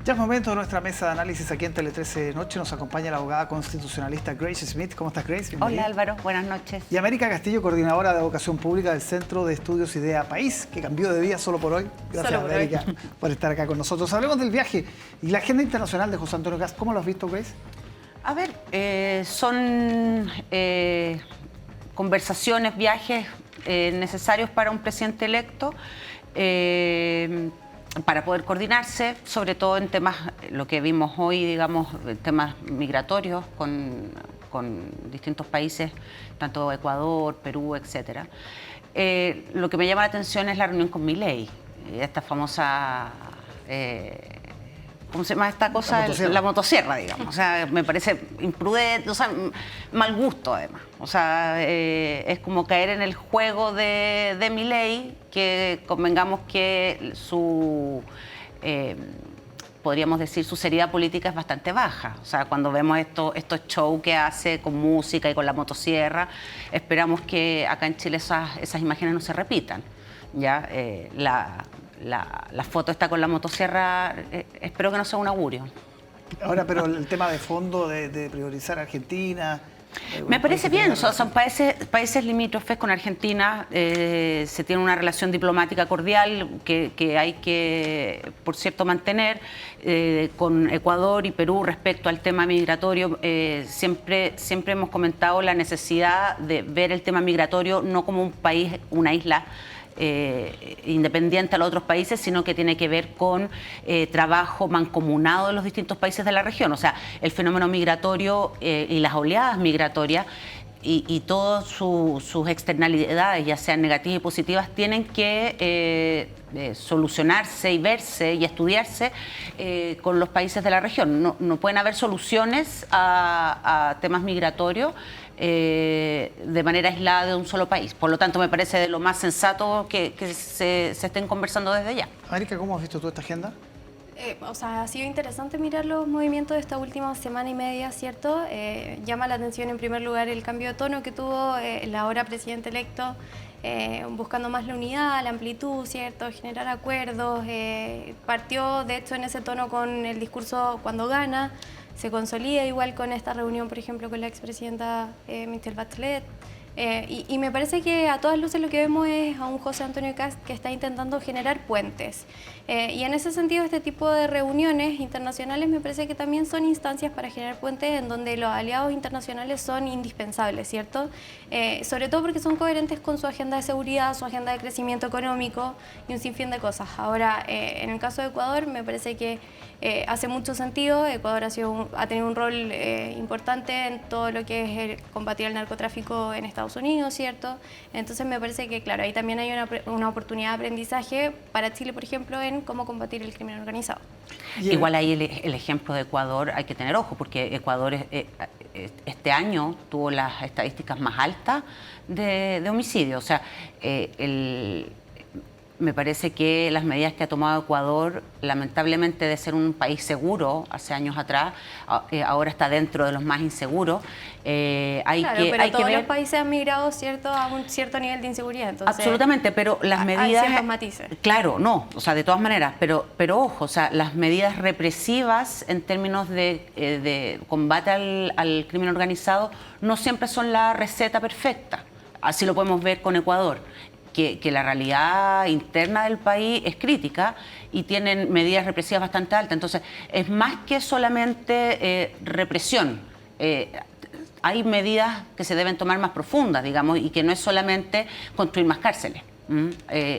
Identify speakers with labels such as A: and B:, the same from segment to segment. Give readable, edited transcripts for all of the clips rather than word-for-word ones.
A: Ya es momento de nuestra mesa de análisis aquí en Tele 13 Noche. Nos acompaña la abogada constitucionalista Grace Smith. ¿Cómo estás, Grace? Bienvenida.
B: Hola, Álvaro. Buenas noches.
A: Y América Castillo, coordinadora de Educación Pública del Centro de Estudios Idea País, que cambió de día solo por hoy. Gracias,
B: Solo por
A: América, por estar acá con nosotros. Hablemos del viaje y la agenda internacional de José Antonio Kast. ¿Cómo lo has visto, Grace?
B: A ver, son conversaciones, viajes necesarios para un presidente electo. Para poder coordinarse, sobre todo en temas, lo que vimos hoy, digamos, temas migratorios con distintos países, tanto Ecuador, Perú, etcétera. Lo que me llama la atención es la reunión con Milei, esta famosa... ¿cómo se llama esta cosa? La motosierra, digamos. O sea, me parece imprudente, o sea, mal gusto además. O sea, es como caer en el juego de Milei, que convengamos que podríamos decir, su seriedad política es bastante baja. O sea, cuando vemos estos shows que hace con música y con la motosierra, esperamos que acá en Chile esas imágenes no se repitan. ¿Ya? La foto está con la motosierra, espero que no sea un augurio.
A: Ahora, pero el tema de fondo de priorizar a Argentina...
B: Me parece bien, son países limítrofes con Argentina, se tiene una relación diplomática cordial que hay que, por cierto, mantener. Con Ecuador y Perú respecto al tema migratorio, siempre hemos comentado la necesidad de ver el tema migratorio no como un país, una isla, independiente a los otros países, sino que tiene que ver con trabajo mancomunado de los distintos países de la región. O sea, el fenómeno migratorio y las oleadas migratorias y todas sus externalidades, ya sean negativas y positivas, tienen que solucionarse y verse y estudiarse con los países de la región. No pueden haber soluciones a temas migratorios de manera aislada de un solo país. Por lo tanto, me parece de lo más sensato que se estén conversando desde ya.
A: América, ¿cómo has visto tú esta agenda?
C: O sea, ha sido interesante mirar los movimientos de esta última semana y media, ¿cierto? Llama la atención en primer lugar el cambio de tono que tuvo el ahora presidente electo, buscando más la unidad, la amplitud, ¿cierto? Generar acuerdos. Partió, de hecho, en ese tono con el discurso cuando gana. Se consolida igual con esta reunión, por ejemplo, con la expresidenta Michelle Bachelet. Y me parece que a todas luces lo que vemos es a un José Antonio Kast que está intentando generar puentes. Y en ese sentido, este tipo de reuniones internacionales me parece que también son instancias para generar puentes en donde los aliados internacionales son indispensables, ¿cierto? Sobre todo porque son coherentes con su agenda de seguridad, su agenda de crecimiento económico y un sinfín de cosas. Ahora, en el caso de Ecuador, me parece que hace mucho sentido. Ecuador ha tenido un rol importante en todo lo que es combatir el narcotráfico en Estados Unidos, ¿cierto? Entonces me parece que, claro, ahí también hay una oportunidad de aprendizaje para Chile, por ejemplo, en cómo combatir el crimen organizado.
B: Igual ahí el ejemplo de Ecuador hay que tener ojo, porque Ecuador este año tuvo las estadísticas más altas de homicidio. O sea, me parece que las medidas que ha tomado Ecuador, lamentablemente de ser un país seguro hace años atrás, ahora está dentro de los más inseguros.
C: Pero todos los países han migrado, ¿cierto?, a un cierto nivel de inseguridad. Entonces,
B: absolutamente, pero las medidas...
C: Hay ciertos matices.
B: Claro, no, o sea, de todas maneras, pero ojo, o sea, las medidas represivas en términos de combate al crimen organizado no siempre son la receta perfecta. Así lo podemos ver con Ecuador. Que la realidad interna del país es crítica y tienen medidas represivas bastante altas. Entonces, es más que solamente represión. Hay medidas que se deben tomar más profundas, digamos, y que no es solamente construir más cárceles.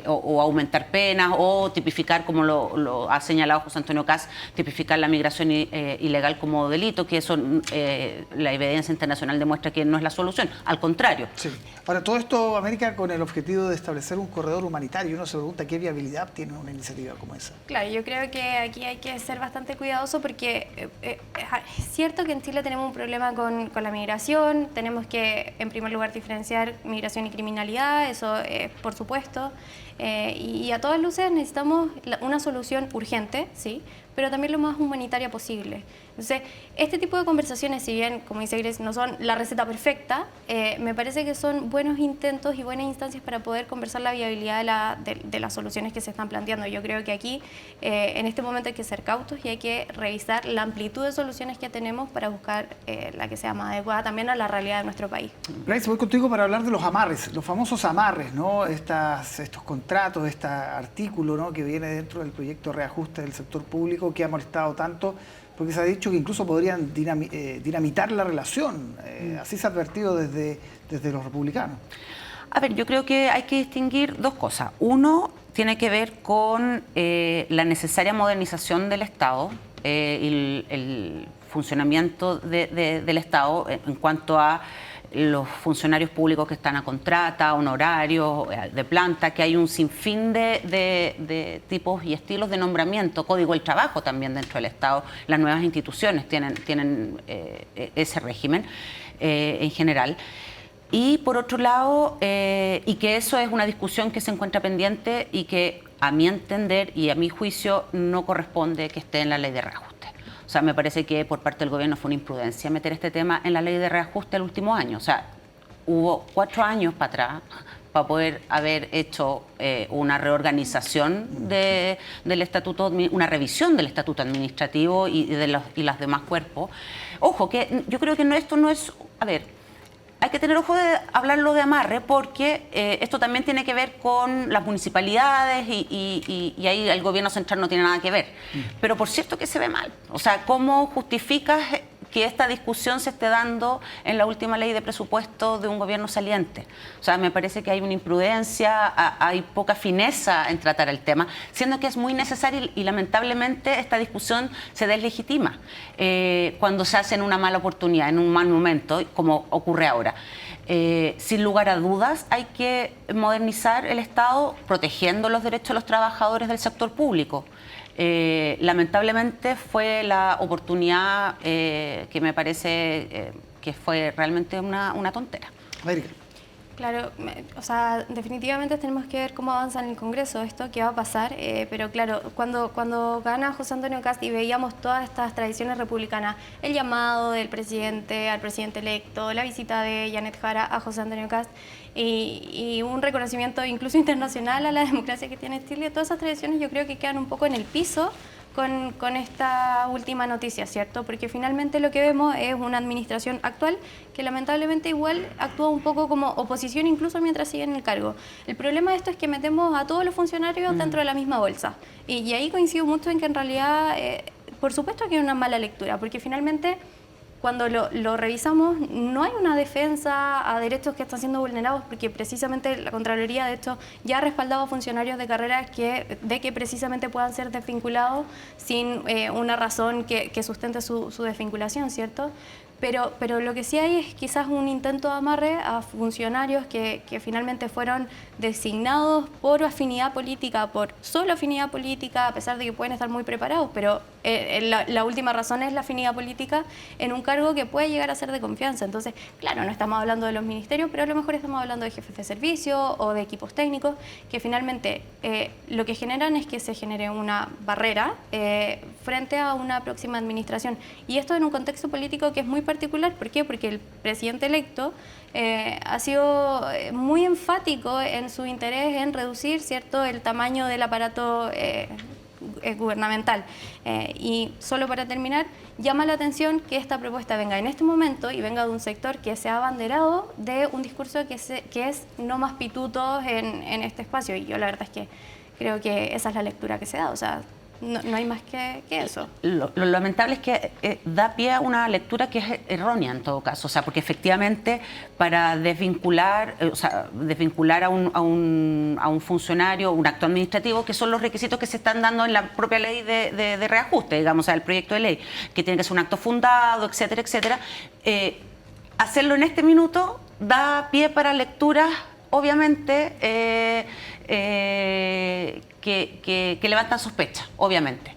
B: O aumentar penas o tipificar, como lo ha señalado José Antonio Kast, tipificar la migración ilegal como delito, que eso la evidencia internacional demuestra que no es la solución, al contrario.
A: Sí. Ahora, todo esto, América, con el objetivo de establecer un corredor humanitario. Uno se pregunta qué viabilidad tiene una iniciativa como esa.
C: Claro, yo creo que aquí hay que ser bastante cuidadoso porque es cierto que en Chile tenemos un problema con la migración. Tenemos que, en primer lugar, diferenciar migración y criminalidad, eso por supuesto. Y a todas luces necesitamos una solución urgente, sí, pero también lo más humanitaria posible. Entonces, este tipo de conversaciones, si bien, como dice Grace, no son la receta perfecta, me parece que son buenos intentos y buenas instancias para poder conversar la viabilidad de las soluciones que se están planteando. Yo creo que aquí, en este momento, hay que ser cautos y hay que revisar la amplitud de soluciones que tenemos para buscar la que sea más adecuada también a la realidad de nuestro país.
A: Grace, voy contigo para hablar de los amarres, los famosos amarres, ¿no? Estos contratos, este artículo, ¿no?, que viene dentro del proyecto de reajuste del sector público que ha molestado tanto, porque se ha dicho que incluso podrían dinamitar la relación. Así se ha advertido desde los republicanos.
B: A ver, yo creo que hay que distinguir dos cosas. Uno tiene que ver con la necesaria modernización del Estado y el funcionamiento del Estado en cuanto a los funcionarios públicos que están a contrata, honorarios, de planta, que hay un sinfín de tipos y estilos de nombramiento, código del trabajo también dentro del Estado. Las nuevas instituciones tienen ese régimen en general. Y por otro lado, y que eso es una discusión que se encuentra pendiente y que a mi entender y a mi juicio no corresponde que esté en la ley de reajuste. O sea, me parece que por parte del gobierno fue una imprudencia meter este tema en la ley de reajuste el último año. O sea, hubo 4 años para atrás para poder haber hecho una reorganización del estatuto, una revisión del estatuto administrativo y los demás cuerpos. Ojo, que yo creo que esto no es... A ver, hay que tener ojo de hablarlo de amarre porque esto también tiene que ver con las municipalidades y ahí el gobierno central no tiene nada que ver. Pero por cierto que se ve mal. O sea, ¿cómo justificas que esta discusión se esté dando en la última ley de presupuesto de un gobierno saliente? O sea, me parece que hay una imprudencia, hay poca fineza en tratar el tema, siendo que es muy necesario y lamentablemente esta discusión se deslegitima cuando se hace en una mala oportunidad, en un mal momento, como ocurre ahora. Sin lugar a dudas, hay que modernizar el Estado protegiendo los derechos de los trabajadores del sector público. Lamentablemente fue la oportunidad que me parece que fue realmente una tontera.
A: América.
C: Claro, o sea, definitivamente tenemos que ver cómo avanza en el Congreso esto, qué va a pasar, pero claro, cuando gana José Antonio Kast y veíamos todas estas tradiciones republicanas, el llamado del presidente al presidente electo, la visita de Janet Jara a José Antonio Kast y un reconocimiento incluso internacional a la democracia que tiene Chile, todas esas tradiciones yo creo que quedan un poco en el piso con esta última noticia, ¿cierto? Porque finalmente lo que vemos es una administración actual que lamentablemente igual actúa un poco como oposición incluso mientras sigue en el cargo. El problema de esto es que metemos a todos los funcionarios dentro de la misma bolsa. Y ahí coincido mucho en que en realidad, por supuesto que hay una mala lectura, porque finalmente cuando lo revisamos no hay una defensa a derechos que están siendo vulnerados porque precisamente la Contraloría de hecho ya ha respaldado a funcionarios de carrera de que precisamente puedan ser desvinculados sin una razón que sustente su desvinculación, ¿cierto? Pero lo que sí hay es quizás un intento de amarre a funcionarios que finalmente fueron designados por afinidad política, por solo afinidad política, a pesar de que pueden estar muy preparados, pero la última razón es la afinidad política en un cargo que puede llegar a ser de confianza. Entonces, claro, no estamos hablando de los ministerios, pero a lo mejor estamos hablando de jefes de servicio o de equipos técnicos, que finalmente lo que generan es que se genere una barrera frente a una próxima administración. Y esto en un contexto político que es muy particular. ¿Por qué? Porque el presidente electo ha sido muy enfático en su interés en reducir, ¿cierto?, el tamaño del aparato gubernamental. Y solo para terminar, llama la atención que esta propuesta venga en este momento y venga de un sector que se ha abanderado de un discurso que es no más pitutos en este espacio. Y yo la verdad es que creo que esa es la lectura que se da. O sea, no hay más que eso.
B: Lo lamentable es que da pie a una lectura que es errónea en todo caso, o sea, porque efectivamente para desvincular a un funcionario, un acto administrativo, que son los requisitos que se están dando en la propia ley de reajuste, digamos, o sea, el proyecto de ley, que tiene que ser un acto fundado, etcétera, etcétera, hacerlo en este minuto da pie para lecturas, obviamente, que levantan sospechas, obviamente.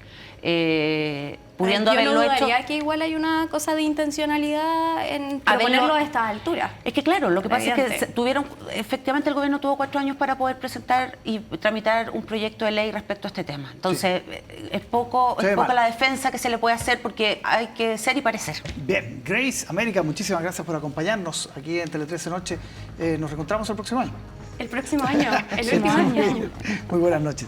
B: pudiendo
C: Yo no
B: haberlo hecho.
C: dudaría que igual hay una cosa de intencionalidad en proponerlo a estas alturas.
B: Es que claro, lo que pasa es
C: Evidente.
B: que efectivamente el gobierno tuvo 4 años para poder presentar y tramitar un proyecto de ley respecto a este tema. Entonces, es poca la defensa que se le puede hacer porque hay que ser y parecer.
A: Bien, Grace, América, muchísimas gracias por acompañarnos aquí en Tele 13 Noche. Nos reencontramos el próximo año.
C: El próximo año, el último año.
A: Muy buenas noches.